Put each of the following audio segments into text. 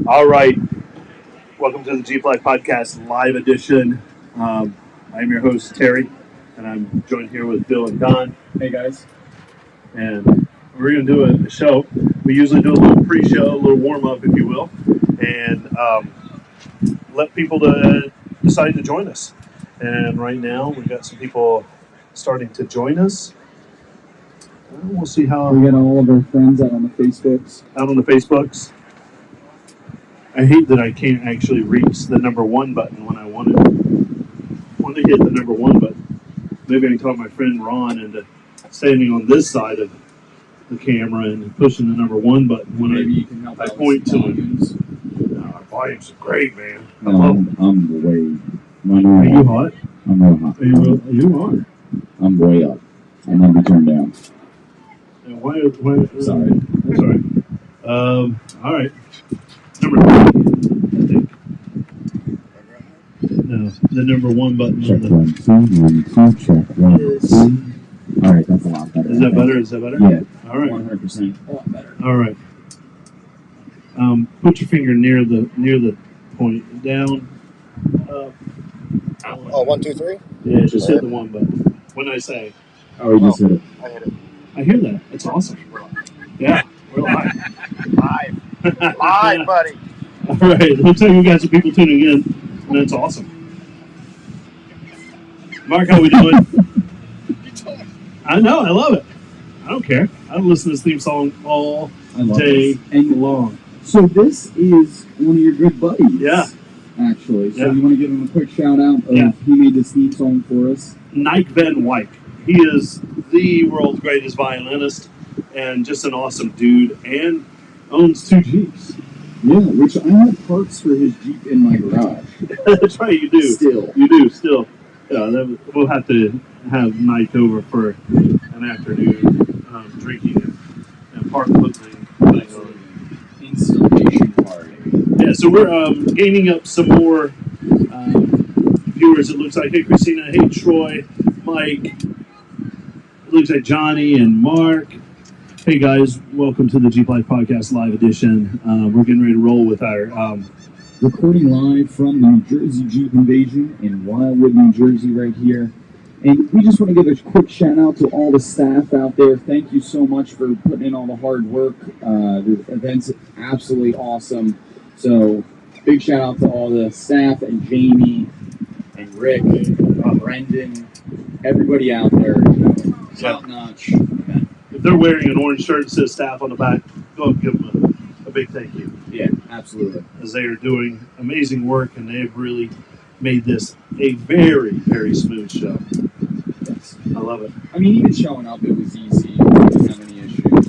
All right. Welcome to the Jeep Life Podcast Live Edition. I'm your host, Terry, and I'm joined here with Bill and Don. Hey, guys. And we're going to do a show. We usually do a little pre-show, a little warm-up, if you will, and let people decide to join us. And right now, we've got some people starting to join us. We'll see how... We got all of our friends out on the Facebooks. I hate that I can't actually reach the number one button when I want to hit the number one button. Maybe I can talk my friend Ron into standing on this side of the camera and pushing the number one button when you can help I point to him. Our volumes are great, man. I'm way... Are you hot? I'm real hot. You are. I'm way up. I'm going to be turned down. Why, Sorry. That's all right. All right. Number three, I think. No, the number one button. Check 1, 2, check 1, 2. All right, that's a lot better. Is that better? Yeah. All right. 100%. A lot better. All right. Put your finger near the point. Down. Up. Oh, 1, 2, 3? Yeah, just hit the one button. When I say. Oh, you just hit it. I hit it. I hear that. That's awesome. Yeah, we're live. Live, buddy. All right. Looks like we got some people tuning in, and that's awesome. Mark, how we doing? I know. I love it. I don't care. I've listened to this theme song all day long. So this is one of your good buddies. Yeah. Actually. So Yeah. you want to give him a quick shout out of who made this theme song for us? Nike Van Wyk. He is the world's greatest violinist and just an awesome dude and owns 2 Jeeps. Yeah, which I have parts for his Jeep in my garage. That's right, you do. Still. You do, still. Yeah, we'll have to have Nike over for an afternoon drinking and park putting on. Installation party. Yeah, so we're gaining up some more viewers, it looks like. Hey, Christina. Hey, Troy. Mike. It looks like Johnny and Mark. Hey, guys. Welcome to the Jeep Life Podcast Live Edition. We're getting ready to roll with our... recording live from the New Jersey Jeep Invasion in Wildwood, New Jersey right here. And we just want to give a quick shout out to all the staff out there. Thank you so much for putting in all the hard work. The event's absolutely awesome. So big shout out to all the staff and Jamie and Rick, Brendan, everybody out there. Top notch event. If they're wearing an orange shirt that says staff on the back, go and give them a big thank you. Yeah, absolutely. As they are doing amazing work, and they've really made this a very, very smooth show. Yes. I love it. I mean, even showing up, it was easy. We didn't have any issues.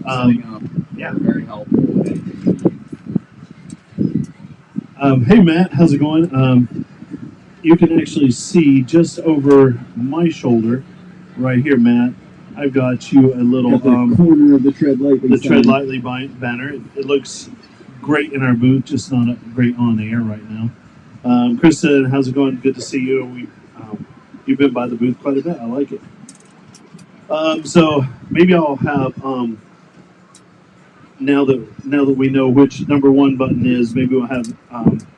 Setting up, yeah. Very helpful with anything you need. Hey, Matt, how's it going? You can actually see just over my shoulder, right here, Matt. I've got you a little corner of the Tread Lightly. The Tread Lightly banner. It looks great in our booth, just not great on air right now. Kristen, how's it going? Good to see you. You've been by the booth quite a bit. I like it. So maybe I'll have now that we know which number one button is, maybe we'll have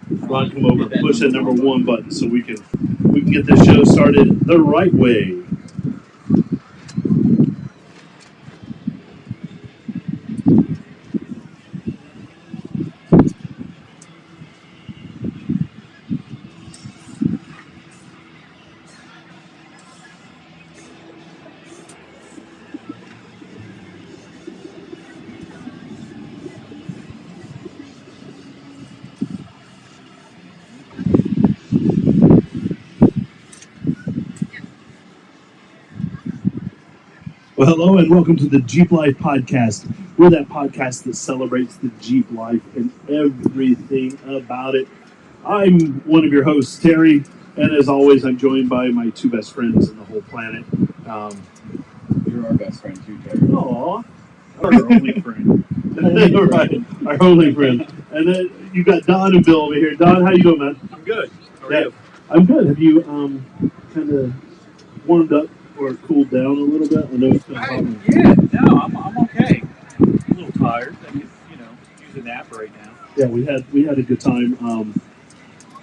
Ron come over and push that number one button so we can get this show started the right way. Well, hello and welcome to the Jeep Life Podcast. We're that podcast that celebrates the Jeep life and everything about it. I'm one of your hosts, Terry, and as always, I'm joined by my 2 best friends in the whole planet. You're our best friend too, Terry. Aw, our only friend. Right, our only friend. And then you got Don and Bill over here. Don, how you doing, man? I'm good. How are you? I'm good. Have you kind of warmed up or cooled down a little bit? I know it's been hot. Yeah, no, I'm okay. tired, I could, use a nap right now. Yeah, we had a good time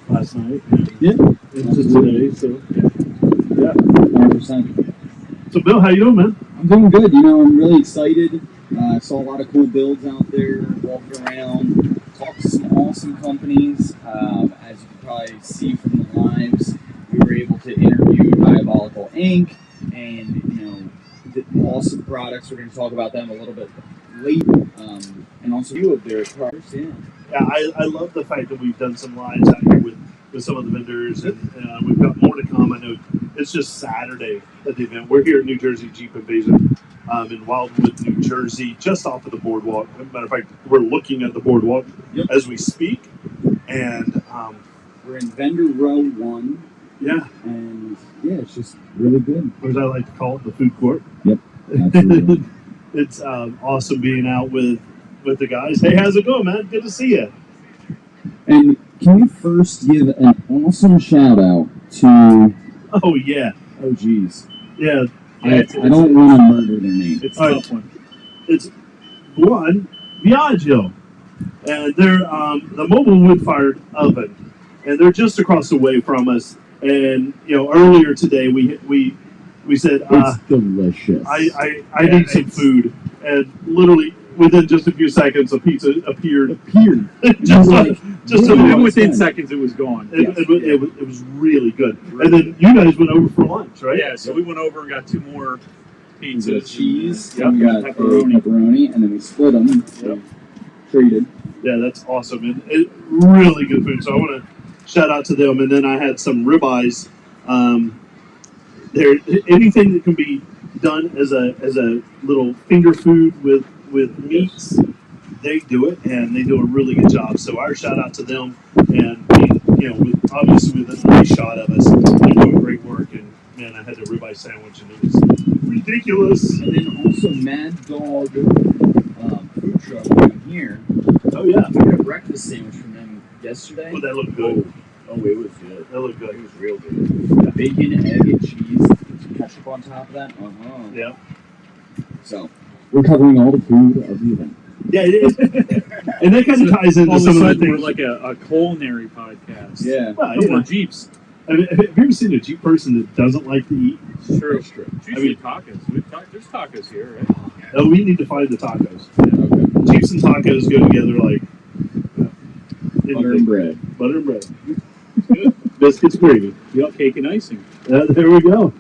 last night. Yeah. And just today. So yeah. 100%. So Bill, how you doing, man? I'm doing good. I'm really excited. I saw a lot of cool builds out there, walking around, talked to some awesome companies. As you can probably see from the lives, we were able to interview Diabolical Inc. and the awesome products. We're going to talk about them a little bit later, and also a few of their products. Yeah. Yeah, I love the fact that we've done some lives out here with some of the vendors, and we've got more to come. I know it's just Saturday at the event. We're here at New Jersey Jeep Invasion in Wildwood, New Jersey, just off of the boardwalk. As a matter of fact, we're looking at the boardwalk as we speak, and we're in vendor row 1. Yeah, and it's just really good. Or as I like to call it, the food court. Yep, absolutely. It's awesome being out with the guys. Hey, how's it going, man? Good to see you. And can you first give an awesome shout out to? Oh yeah. Oh geez. Yeah. I don't want to murder their name. It's a tough one. It's one Viaggio, and they're the mobile wood-fired oven, and they're just across the way from us. And earlier today we said it's delicious. I need some food, and literally within just a few seconds a pizza appeared. just within seconds it was gone. It was really good. And then you guys went over for lunch, right? Yeah, so we went over and got 2 more pizzas. We got cheese, and we got pepperoni, and then we split them. Yep. Traded. Yeah, that's awesome. And really good food. So I want to shout out to them. And then I had some ribeyes. There, anything that can be done as a little finger food with meats, they do it, and they do a really good job. So our shout out to them, and obviously with a nice shot of us, they're doing great work. And man, I had the ribeye sandwich, and it was ridiculous. And then also Mad Dog food truck down here. Oh yeah, I got a breakfast sandwich from them yesterday. Oh, that looked good. Oh, it was good. That looked good. It was real good. Bacon, egg, and cheese. Some ketchup on top of that. Yeah. So we're covering all the food of the event. Yeah, it is. And that kind of ties into some of the things. We're like a culinary podcast. Yeah. Well, no more Jeeps. Have you ever seen a Jeep person that doesn't like to eat? It's true. That's true. It's usually tacos. There's tacos here, right? Oh, we need to find the tacos. Okay. Jeeps and tacos go together like Butter and bread. Butter and bread. Biscuits, gravy. Yep, cake and icing. There we go.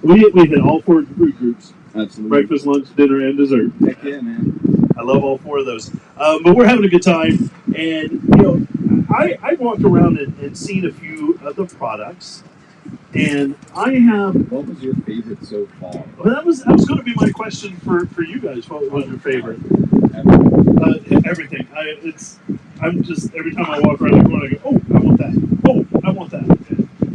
We hit all 4 food groups. Absolutely. Breakfast, lunch, dinner, and dessert. Heck yeah, man. I love all 4 of those. But we're having a good time. And, I walked around and seen a few of the products. And I have... What was your favorite so far? Well, that was going to be my question for you guys. What was your favorite? Everything. I'm just, every time I walk around the corner, I go, oh, I want that. Oh, I want that.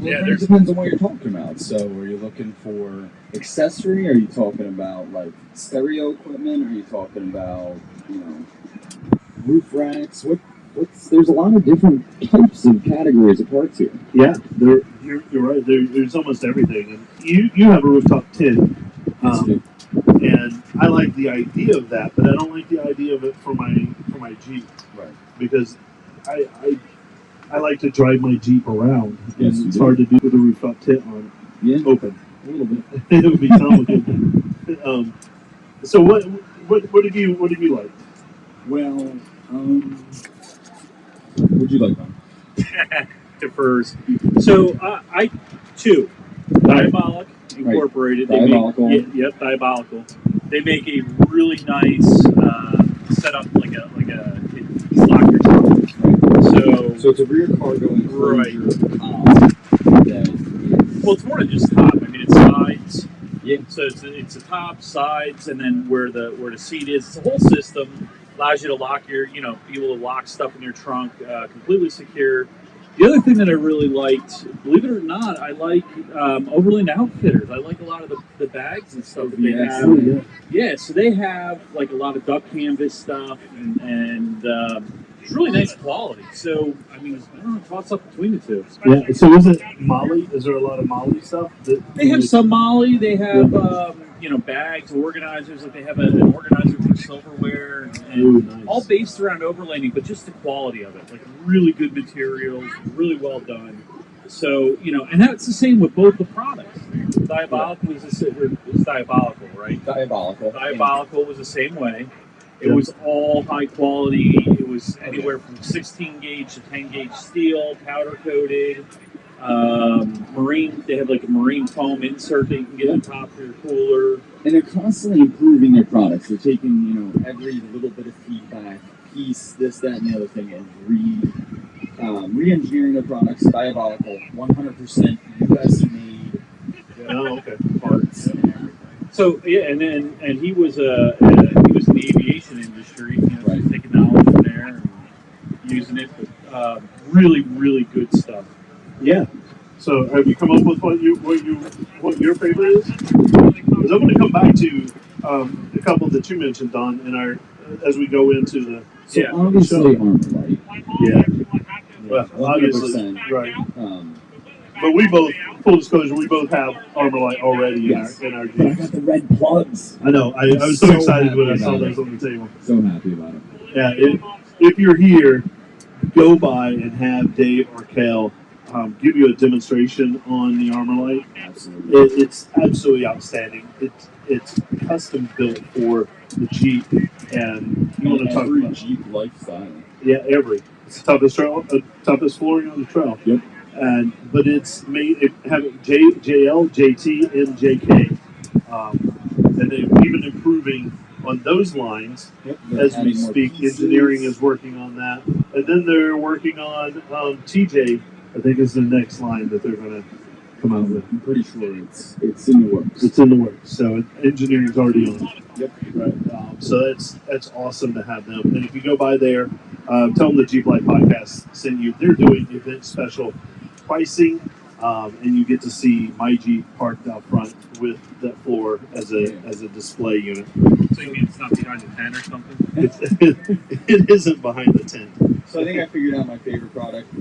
Well, it depends on what you're talking about. So, are you looking for accessory? Are you talking about like stereo equipment? Are you talking about roof racks? There's a lot of different types of categories of parts here. Yeah, you're right. There's almost everything. And you have a rooftop tin, and I like the idea of that, but I don't like the idea of it for my Jeep. Right. Because I like to drive my Jeep around, yes, and it's hard to do with a rooftop tent on open. A little bit. It would be complicated. So what did you like? Well, what'd you like, man? Defers. So I too. Diabolic Incorporated. Right. Diabolical. Yep, Diabolical. They make a really nice setup, like a lock your trunk. So it's a rear cargo enclosure. Right. Well, it's more than just top. I mean, it's sides. Yeah. So it's the top, sides, and then where the seat is. It's a whole system. Allows you to lock your, be able to lock stuff in your trunk, completely secure. The other thing that I really liked, believe it or not, I like Overland Outfitters. I like a lot of the bags and stuff that they have. Oh, yeah. Yeah, so they have like a lot of duck canvas stuff, and it's really nice quality. So, I mean, I don't know, toss up between the two. Yeah. So is it Molly? Is there a lot of Molly stuff? They have some Molly. They have bags, organizers. Like they have an organizer for silverware and Ooh, nice. all based around overlanding, but just the quality of it, like really good materials, really well done. So and that's the same with both the products. Diabolical was diabolical, right? Diabolical. Diabolical was the same way. It Yeah. was all high quality. It was anywhere from 16 gauge to 10 gauge steel, powder coated. Marine. They have like a marine foam insert that you can get on top of your cooler. And they're constantly improving their products. They're taking, every little bit of feedback, piece, this, that, and the other thing, and re-engineering their products. Diabolical, 100% U.S. made Oh, okay. parts and everything. So yeah, and he was he was in the aviation industry, Right. taking knowledge from there and using it. But, really, really good stuff. Yeah. So have you come up with what your favorite is? Because I'm going to come back to a couple that you mentioned, Don, in our as we go into the So obviously Armorlight. yeah. Well, obviously, 100%. right. Um, But we both, full disclosure, we both have Armorlight already Yes. in our but I got Jeeps. the red plugs. I know. I was so So excited when I happy saw about those it. on the table. So happy about it. Yeah. If you're here, go by and have Dave or Kel give you a demonstration on the Armorlight. Absolutely. It's absolutely outstanding. It's custom built for the Jeep, and you want to talk Every about Jeep lifestyle. yeah, it's the toughest trail, toughest flooring on the trail. Yep. But it's made it have JL, JT, and JK, and they're even improving on those lines Yep. as we speak. Engineering is working on that, and then they're working on TJ. I think is the next line that they're going to come out with. I'm pretty sure it's in the works. It's in the works, so engineering's already on it. Yep. Right. So that's awesome to have them. And if you go by there, tell them the Jeep Life Podcast sent you. They're doing event special pricing, and you get to see my Jeep parked out front with that floor as a display unit. So you mean it's not behind the tent or something? It isn't behind the tent. So I think I figured out my favorite product.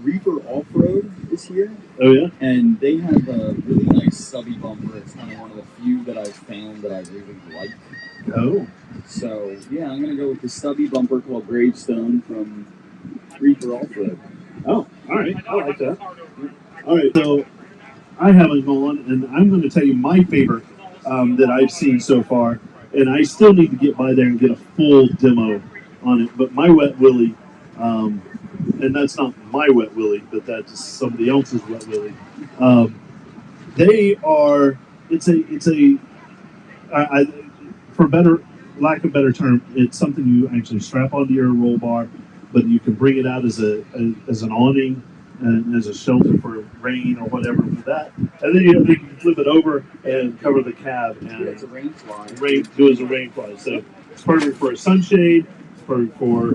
Reaper Off-Road is here, Oh yeah. and they have a really nice stubby bumper. It's kind of one of the few that I've found that I really like. Oh. So yeah, I'm gonna go with the stubby bumper called Gravestone from Reaper Off-Road. Oh. All right. I like that. All right. So I have them on, and I'm going to tell you my favorite that I've seen so far. And I still need to get by there and get a full demo on it. But my Wet Willie, and that's not my Wet Willie, but that's somebody else's Wet Willie. They are. It's a. For better lack of better term, it's something you actually strap onto your roll bar, but you can bring it out as as an awning and as a shelter for rain or whatever with that. And then you can flip it over and cover the cab and It's a rain fly. do as a rain fly. So it's perfect for a sunshade, it's perfect for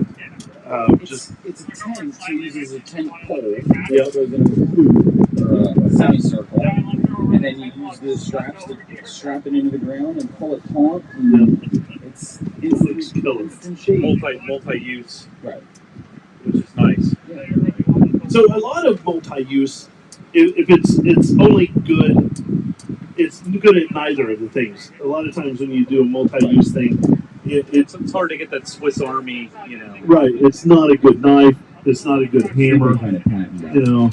It's a tent. So it uses a tent pole. Yep. It goes into a hoop or a semicircle, and then you use the straps to strap it into the ground and pull it taut. And it's looks killer. instant shade. Multi-use, Right. which is nice. So a lot of multi-use, if it's only good, it's good at neither of the things. A lot of times when you do a multi-use thing, It's hard to get that Swiss Army, right. It's not a good knife. It's not a good hammer. Kind of patent. You know,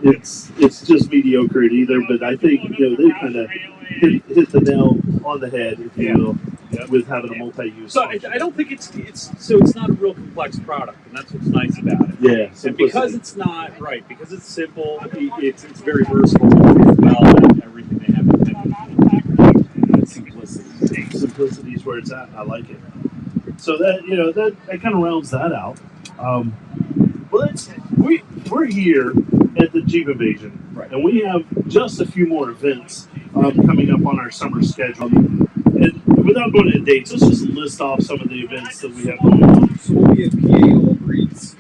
it's just mediocre at either. But I think they kind of hit the nail on the head, if you will, with having a multi-use. So I don't think it's not a real complex product, and that's what's nice about it. Yeah, And because it's not right, because it's simple, it's very versatile. It's well at everything they have. Simplicity is where it's at. I like it. So that kind of rounds that out. We're here at the Jeep Invasion, Right. and we have just a few more events coming up on our summer schedule. And without going into dates, let's just list off some of the events that we have going on. So we'll be at PA All Breeds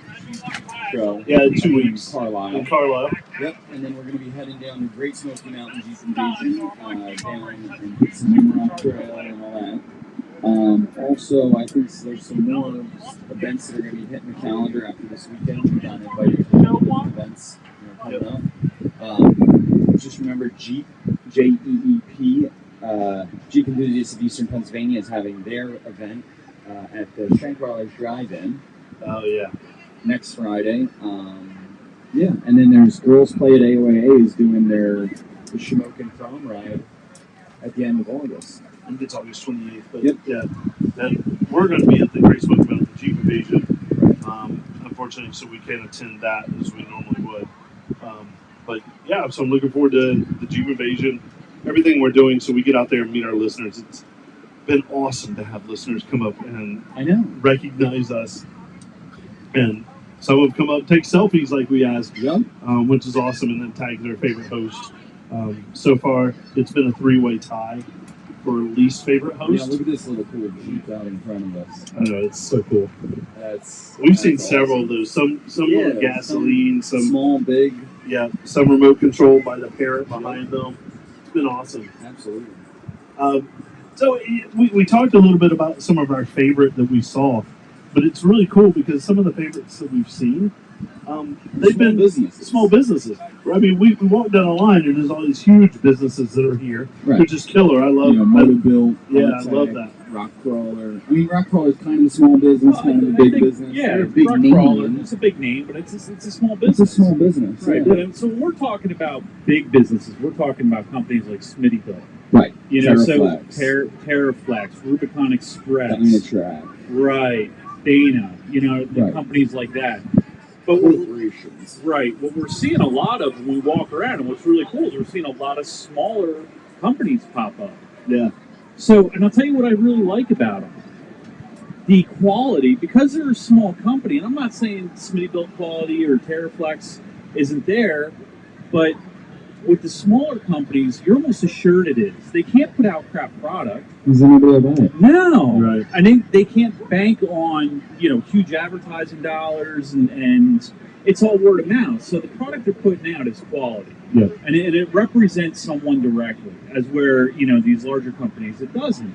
show. Yeah, in 2 weeks. Carlisle. In Carlisle. Yep, and then we're going to be heading down to Great Smoky Mountain Jeep Invasion, down and hit some Rock Trail and all that. Also, I think there's some more events that are going to be hitting the calendar after this weekend. We got invited to different events coming up. Just remember Jeep, JEEP, Jeep Enthusiasts of Eastern Pennsylvania is having their event at the Shankwiler's Drive-In Oh yeah. next Friday. Yeah, and then there's Girls Play at AOAA is doing the Shamokin Prom Ride at the end of August. I think it's August 28th. But Yep. yeah, and we're going to be at the Great Smoky Mountain Jeep Invasion. Unfortunately, so we can't attend that as we normally would. But yeah, so I'm looking forward to the Jeep Invasion, everything we're doing, so we get out there and meet our listeners. It's been awesome to have listeners come up and I know. recognize us, and some have come up, take selfies like we asked, Yep. which is awesome, and then tag their favorite host. So far, it's been a three-way tie for least favorite Yeah, host. look at this little cool Jeep out in front of us. I know, it's so cool. We've Seen several of those. Some Yeah, are gasoline, some small, big. yeah, some remote controlled by the parent behind them. It's been awesome. Absolutely. So we talked a little bit about some of our favorite that we saw, but it's really cool because some of the favorites that we've seen, they've been businesses. small businesses. I mean, we walk down a line and there's all these huge businesses that are here, Right. which is killer. I love. Motorbill. Yeah, I love that. Rock Crawler. I mean, Rock Crawler is kind of a small business, kind of a big business. Yeah, They're a big Rock name. Crawler, it's a big name, but it's a small business. It's a small business. Right, Yeah. but so when we're talking about big businesses, we're talking about companies like Smittyville. Right. You know, Terraflex. so Terraflex, Rubicon Express. Dynatrack. Right. Dana, you know, the Right. companies like that. But what we're seeing a lot of when we walk around, and what's really cool is we're seeing a lot of smaller companies pop up. Yeah. So, and I'll tell you what I really like about them. The quality, because they're a small company, and I'm not saying Smittyville quality or Terraflex isn't there, but with the smaller companies, you're almost assured it is. They can't put out crap product. Because then nobody will buy it. No. Right. I think they can't bank on, you know, huge advertising dollars and it's all word of mouth. So the product they're putting out is quality. Yeah. And it represents someone directly, as where, you know, these larger companies, it doesn't.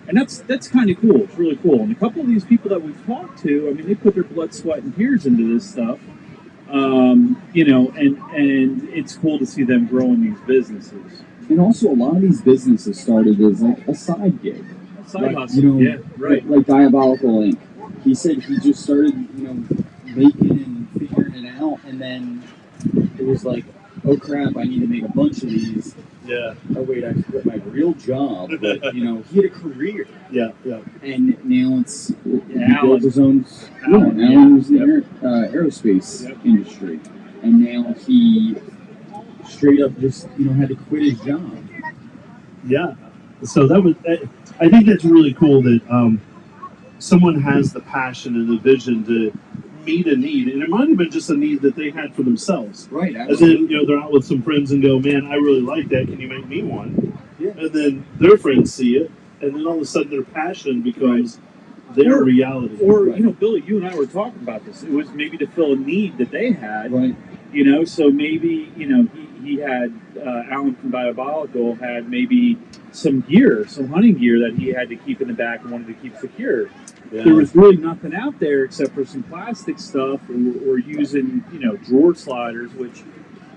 And that's kind of cool. It's really cool. And a couple of these people that we've talked to, I mean, they put their blood, sweat, and tears into this stuff. You know, and it's cool to see them growing these businesses. And also, a lot of these businesses started as like a side gig. Side hustle. You know, Yeah, right. Like Diabolical Inc. He said he just started, you know, making and figuring it out, and then it was like, oh crap, I need to make a bunch of these. Yeah. Oh wait, I quit my real job. But, you know, he had a career. Yeah. Yeah. And now it's he Alan. built his own. Alan, Alan was in the aerospace industry, and now he straight up just, you know, had to quit his job. Yeah. So that was. I think that's really cool that someone has the passion and the vision to meet a need, and it might have been just a need that they had for themselves. Right. And then, you know, they're out with some friends and go, man, I really like that. Can you make me one? Yeah. And then their friends see it, and then all of a sudden their passion becomes their reality. Or, you know, Billy, you and I were talking about this. It was maybe to fill a need that they had. Right. You know, so maybe, you know, he had, Alan from Diabolical had maybe some gear, some hunting gear that he had to keep in the back and wanted to keep secure. Yeah. There was really nothing out there except for some plastic stuff or using, you know, drawer sliders, which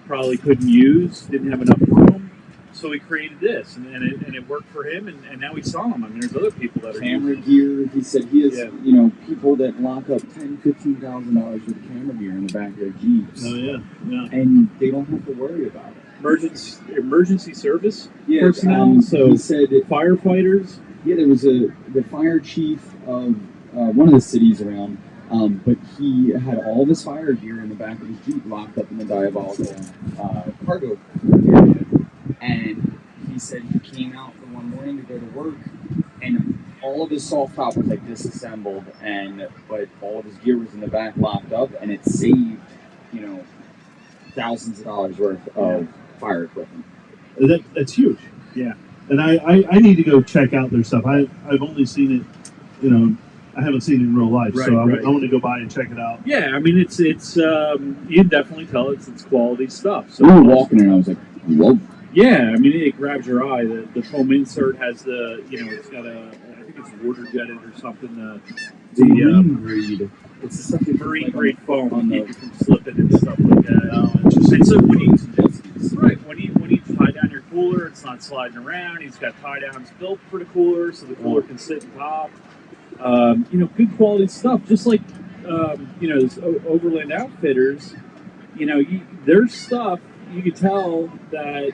probably couldn't use, didn't have enough room. So he created this, and it worked for him, and now he's selling them. I mean, there's other people that are Camera using gear. He said he has, you know, people that lock up $10,000-$15,000 for the camera gear in the back of their Jeeps. Oh, yeah. Yeah. And they don't have to worry about it. emergency service Yeah, personnel, so he said that, firefighters. yeah, there was the fire chief of one of the cities around, but he had all of his fire gear in the back of his Jeep locked up in the Diabolical cargo area. And he said he came out for one morning to go to work, and all of his soft top was like disassembled, but all of his gear was in the back locked up, and it saved, you know, thousands of dollars worth of fire equipment. That's huge. Yeah. And I need to go check out their stuff. I've only seen it, you know, I haven't seen it in real life, Right, so I right. want to go by and check it out. Yeah, I mean it's you can definitely tell it's quality stuff. So We were walking, and I was like, whoa. yeah, I mean it grabs your eye. The foam insert has the, you know, it's got I think it's water jetted or something. The Marine grade. It's the stuff you marine like grade foam to on keep the you from slipping and stuff like that. Oh, interesting. And so when you jet skis. right when you tie down your cooler, it's not sliding around. He's got tie downs built for the cooler, so the cooler can sit on top. Good quality stuff. Just like this Overland Outfitters. Their stuff, you could tell that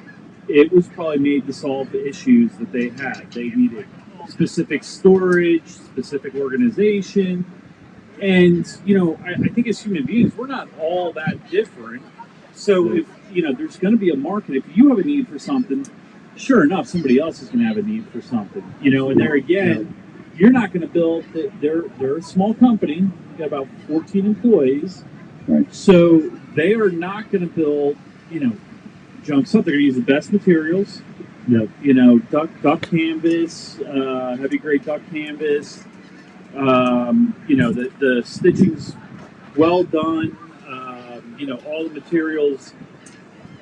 it was probably made to solve the issues that they had. They needed specific storage, specific organization, and I think as human beings, we're not all that different. So if there's going to be a market. If you have a need for something, sure enough, somebody else is going to have a need for something. And there again, you're not going to build. They're a small company. Got about 14 employees. Right. So they are not going to build, junk stuff. They're going to use the best materials. Yep. Duck canvas, heavy grade duck canvas. The stitching's well done. All the materials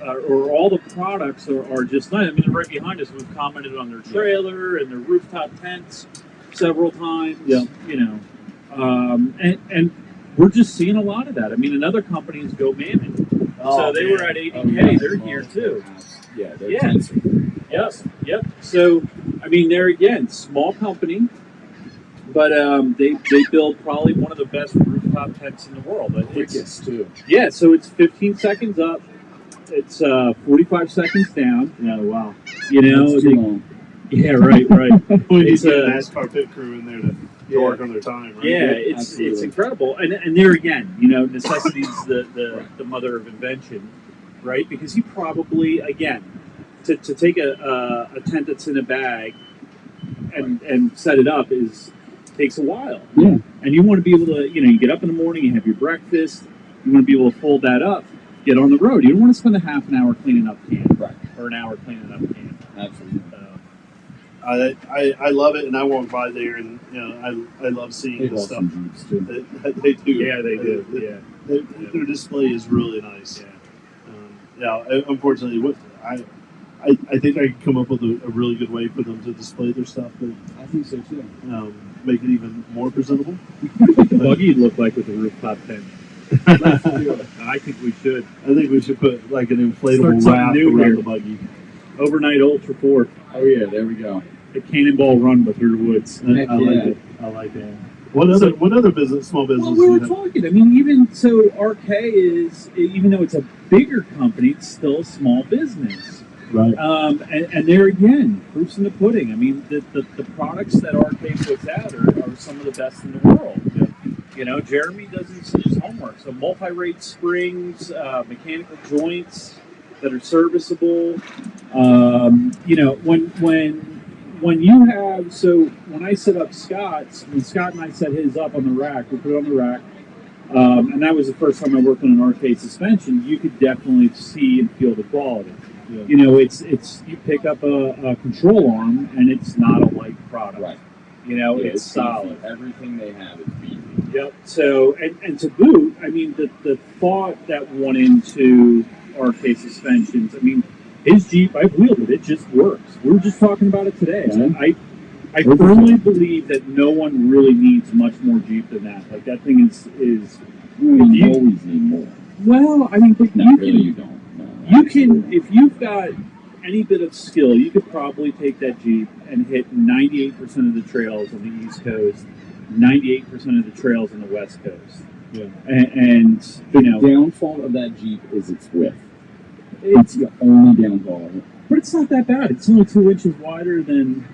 or all the products are just nice. I mean, they're right behind us. We've commented on their trailer and their rooftop tents several times. Yeah. And we're just seeing a lot of that. I mean, another company is Go Mammon. So they were at 80K. They're here too. Yeah. Yep. So, I mean, they're again small company, but they build probably one of the best rooftop tents in the world. Quickest too. Yeah. So it's 15 seconds up. It's 45 seconds down. Yeah, wow. That's too long. Yeah, right. We need It's to get a- an NASCAR pit crew in there to work on their time, right? Yeah, it's Absolutely. incredible, and there again, necessity is the mother of invention, right? Because you probably again to take a tent that's in a bag and set it up takes a while. Yeah. And you want to be able to you get up in the morning, you have your breakfast, you want to be able to fold that up, get on the road. You don't want to spend a half an hour cleaning up camp, Right. or an hour cleaning up camp. Absolutely. I love it, and I walk by there, and I love seeing They this love stuff. some Jeeps too. They do. Yeah, they do. Yeah. Their display is really nice. Yeah. Unfortunately, I think I could come up with a really good way for them to display their stuff, but I think so too. make it even more presentable. What the buggy would look like with a rooftop tent. I think we should. I think we should put like an Start inflatable something raft new around here. the buggy. Overnight Ultra 4. Oh yeah, there we go. A cannonball run but through the woods. Heck I like yeah. it. I like that. What other small business? Well, we do were you have? talking. I mean, even so, RK is, even though it's a bigger company, it's still a small business. Right. And there again, proof's in the pudding. I mean, the products that RK puts out are some of the best in the world. Jeremy does his homework. So multi-rate springs, mechanical joints that are serviceable. When you have, so when I set up Scott's, when Scott and I set his up on the rack, we put it on the rack, and that was the first time I worked on an RK suspension. You could definitely see and feel the quality. Yeah. It's you pick up a control arm, and it's not a light product. Right. It's solid. Beefy. Everything they have is beefy. Yep. So, and to boot, I mean, the thought that went into RK suspensions, I mean, his Jeep, I've wheeled it, it just works. We were just talking about it today. Yeah. I firmly believe that no one really needs much more Jeep than that. Like, that thing is You always need more. well, I mean, but No, really, you don't. No, you can, if you've got any bit of skill, you could probably take that Jeep and hit 98% of the trails on the East Coast, 98% of the trails on the West Coast. Yeah. And The downfall of that Jeep is its width. it's, The only downfall of it. but it's not that bad. It's only 2 inches wider than,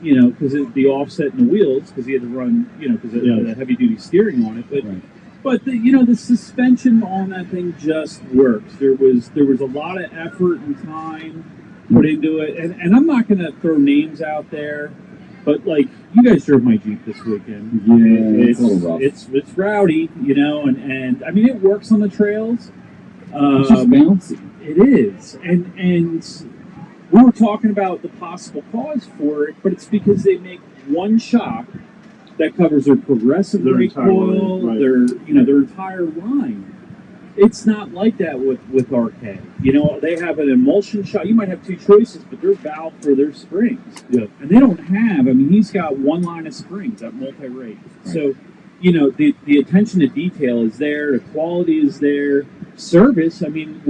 because the offset in the wheels, because he had to run, because of the heavy duty steering on it. But Right. But the suspension on that thing just works. There was a lot of effort and time put into it, and I'm not going to throw names out there, but like you guys drove my Jeep this weekend. Yeah, it's a little rough. It's rowdy, and I mean it works on the trails. It's just bouncy. It is, and we were talking about the possible cause for it, but it's because they make one shock that covers their progressive Their brake entire coil, line, right. their entire line. It's not like that with RK. They have an emulsion shock. You might have two choices, but they're valved for their springs. Yeah. And they don't have. I mean, he's got one line of springs at multi-rate. Right. So, the attention to detail is there. The quality is there. Service. I mean,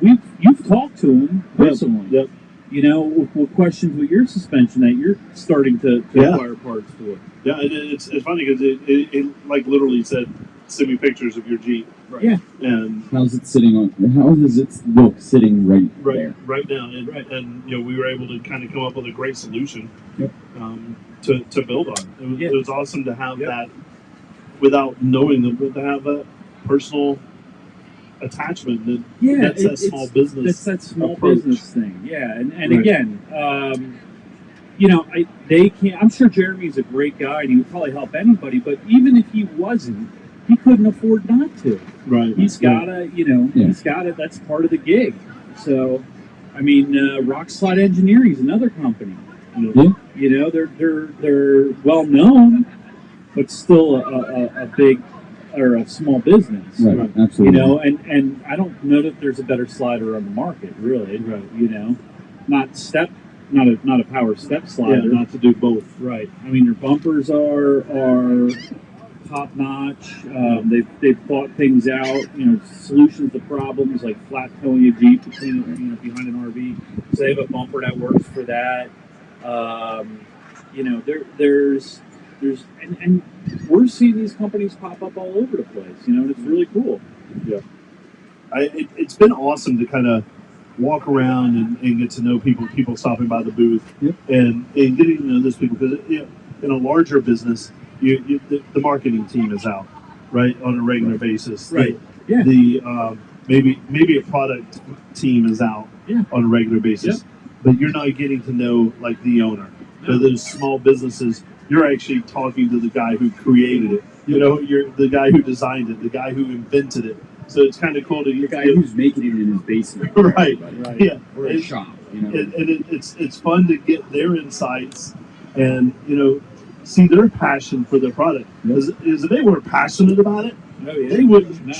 you've talked to him personally. Yep. you know, with questions with your suspension that you're starting to Yeah. acquire parts for. Yeah, it's funny because it like literally said, "Send me pictures of your Jeep." Right. Yeah. And How's it sitting on? How does it look sitting there? right now, and you know, we were able to kind of come up with a great solution. Yep. To build on. It was awesome to have Yep. that without knowing them, but to have that personal attachment. That's that small business. That's that small approach. business thing. Yeah, and Right. again, you know, they can't. I'm sure Jeremy's a great guy, and he would probably help anybody. But even if he wasn't, he couldn't afford not to. Right. He's gotta, you know, he's gotta. That's part of the gig. So, I mean, Rock Slide Engineering is another company. Yeah. You know, they're well known, but still a big or a small business. Right. Absolutely. You know, and I don't know that there's a better slider on the market, really. Right. You know, not a power step slider. Yeah, not to do both. Right. I mean, their bumpers are top notch. They've thought things out. You know, solutions to problems like flat towing a Jeep behind an RV. So they have a bumper that works for that. You know, there's and we're seeing these companies pop up all over the place. You know, and it's really cool. Yeah. It's been awesome to kind of walk around and get to know people stopping by the booth, Yep. and getting to know those people, because in a larger business, the marketing team is out, right, on a regular basis. Right. Yeah. The maybe a product team is out on a regular basis, but you're not getting to know like the owner. No. So those small businesses, you're actually talking to the guy who created it. You know, you're the guy who designed it, the guy who invented it. So it's kind of cool to The guy who's making it in his basement. right. Yeah. Or a shop. You know. And it's fun to get their insights and, you know, see their passion for their product. Because if they weren't passionate about it, Oh yeah. they wouldn't, No.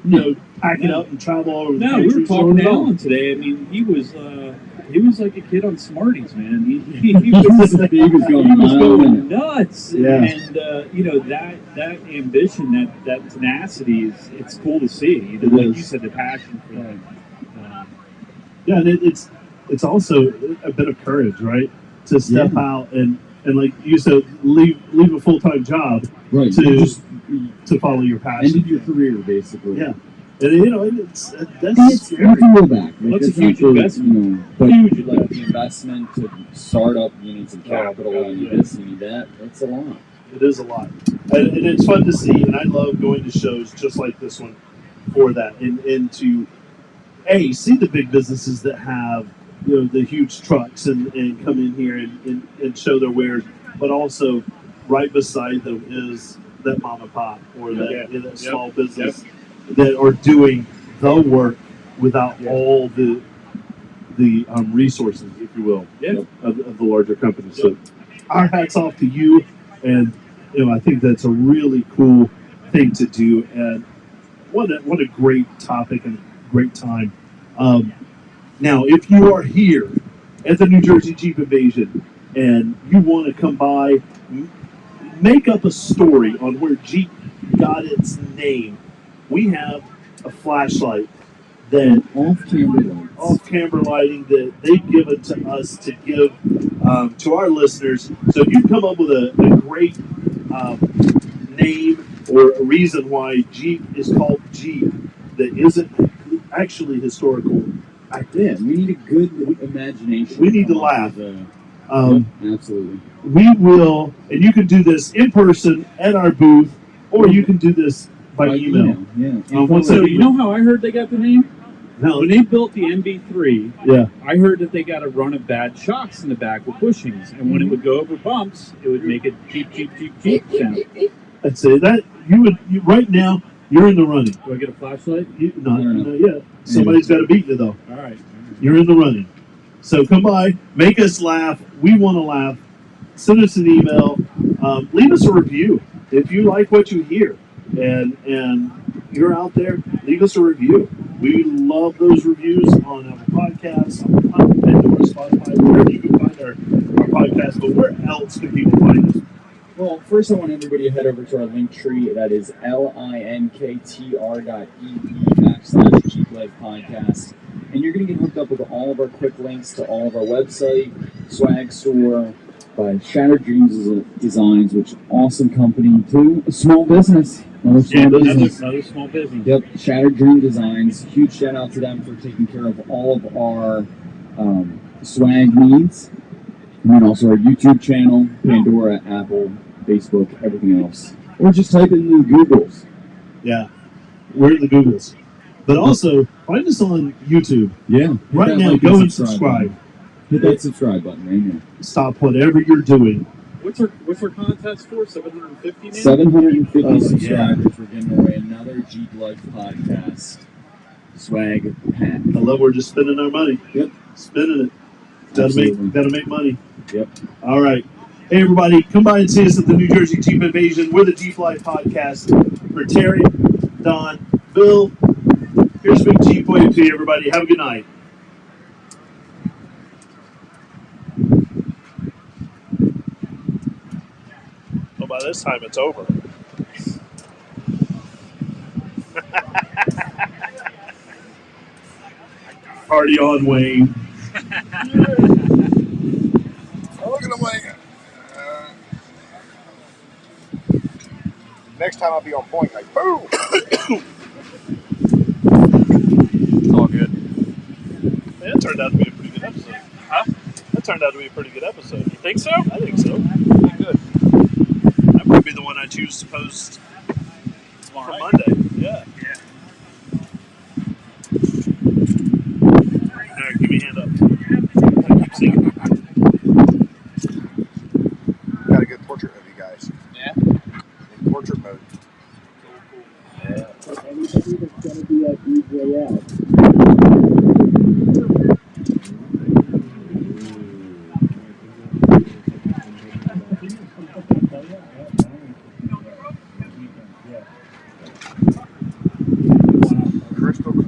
you know, pack it up and travel all over the No, country. we were talking to Alan today. I mean, he was like a kid on Smarties, man. He was He was going nuts. Yeah. And you know, that ambition, that tenacity it's cool to see. It Like is. you said, the passion for that. Yeah, and it's also a bit of courage, right? To step out and like you said, leave a full-time job Right. to follow your passion. Ended your career, basically. Yeah. And you know, that's It's scary. you can go back. Well, it's a that's huge not the, investment. You know, but Huge like the investment to start up, you need some capital, God, you need yeah. this, you need that. That's a lot. It is a lot, and it's fun to see. And I love going to shows just like this one for that, and to see the big businesses that have, you know, the huge trucks and come in here and show their wares, but also right beside them is that mom and pop or that small business that are doing the work without all the resources, if you will, of the larger companies. So our hats off to you, and you know, I think that's a really cool thing to do, and what a great topic and great time. Now, if you are here at the New Jersey Jeep Invasion and you want to come by, make up a story on where Jeep got its name. We have a flashlight that off-camera lighting that they've given to us to give to our listeners. So if you come up with a great name or a reason why Jeep is called Jeep that isn't actually historical. Yeah, we need a good imagination. We need to laugh. Absolutely. We will, and you can do this in person at our booth, or you can do this by email. Yeah. So you know how I heard they got the name? No. When they built the MB3, Yeah. I heard that they got a run of bad shocks in the back with bushings, and when it would go over bumps, it would make a Jeep, Jeep, Jeep, Jeep sound. I'd say that you right now you're in the running. Do I get a flashlight? Not yet. Somebody's got to beat you though. All right. You're in the running. So come by, make us laugh. We want to laugh. Send us an email. Leave us a review if you like what you hear, and you're out there. Leave us a review. We love those reviews on our podcasts, on Pandora, Spotify, wherever you can find our podcast. But where else can people find us? Well, first I want everybody to head over to our link tree. That is linktr.ee /Jeep Life Podcast. And you're going to get hooked up with all of our quick links to all of our website, swag store, by Shattered Dreams Designs, which is an awesome company too. A small business. Another small business. Another small business. Yep, Shattered Dream Designs. Huge shout out to them for taking care of all of our swag needs. And then also our YouTube channel, Pandora, Apple, Facebook, everything else. Or just type it in the Googles. Yeah, we're in the Googles. But also, find us on YouTube. Yeah. Right now, go and subscribe. Hit that subscribe button right now. Stop whatever you're doing. What's our contest for? 750 now? 750 subscribers. Yeah. We're giving away another Jeep Life podcast swag pack. I love we're just spending our money. Yep. Spending it. Absolutely. Gotta make money. Yep. All right. Hey, everybody, come by and see us at the New Jersey Jeep Invasion. We're the Jeep Life podcast. For Terry, Don, Bill, here's Big Jeep wave to you, everybody. Have a good night. Well, by this time, it's over. Party on, Wayne. Oh, look at him, Wayne. Next time I'll be on point. Like, boom. It's all good. Man, that turned out to be a pretty good episode. Huh? That turned out to be a pretty good episode. You think so? I think so. Pretty good. That might be the one I choose to post Tomorrow for night. Monday. Yeah. Yeah. All right, give me a hand up. Keep singing. Got a good portrait of you guys. Yeah. In portrait mode. Yeah. Everybody that's going to be at DJS.